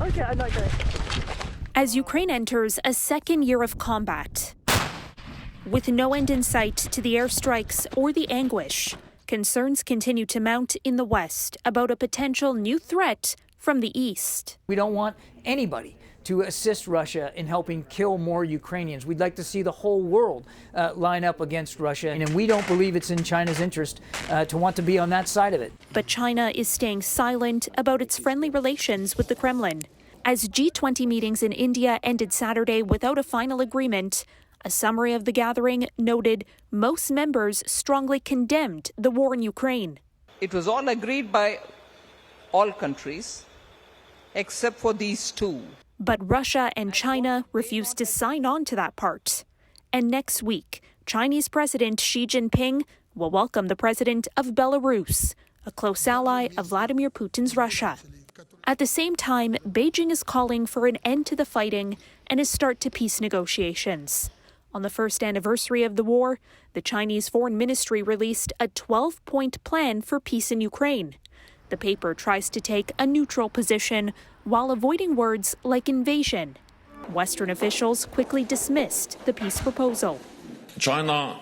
Okay, I like that. As Ukraine enters a second year of combat, with no end in sight to the airstrikes or the anguish, concerns continue to mount in the West about a potential new threat from the East. We don't want anybody to assist Russia in helping kill more Ukrainians. We'd like to see the whole world line up against Russia, and we don't believe it's in China's interest to want to be on that side of it. But China is staying silent about its friendly relations with the Kremlin. As G20 meetings in India ended Saturday without a final agreement, a summary of the gathering noted most members strongly condemned the war in Ukraine. It was all agreed by all countries, except for these two. But Russia and China refused to sign on to that part. And next week, Chinese President Xi Jinping will welcome the president of Belarus, a close ally of Vladimir Putin's Russia. At the same time, Beijing is calling for an end to the fighting and a start to peace negotiations. On the first anniversary of the war, the Chinese Foreign Ministry released a 12-point plan for peace in Ukraine. The paper tries to take a neutral position while avoiding words like invasion. Western officials quickly dismissed the peace proposal. China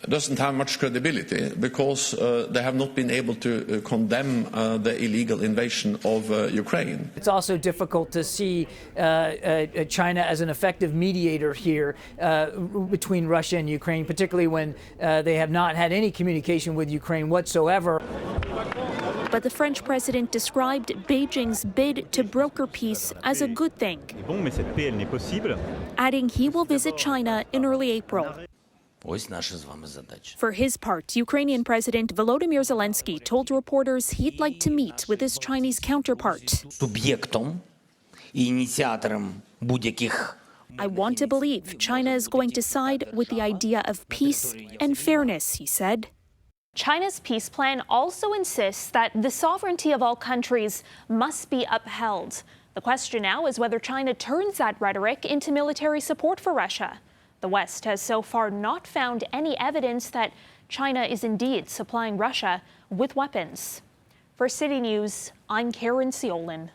doesn't have much credibility because they have not been able to condemn the illegal invasion of Ukraine. It's also difficult to see China as an effective mediator here between Russia and Ukraine, particularly when they have not had any communication with Ukraine whatsoever. But the French president described Beijing's bid to broker peace as a good thing, adding he will visit China in early April. For his part, Ukrainian President Volodymyr Zelensky told reporters he'd like to meet with his Chinese counterpart. I want to believe China is going to side with the idea of peace and fairness, he said. China's peace plan also insists that the sovereignty of all countries must be upheld. The question now is whether China turns that rhetoric into military support for Russia. The West has so far not found any evidence that China is indeed supplying Russia with weapons. For City News, I'm Caryn Ceolin.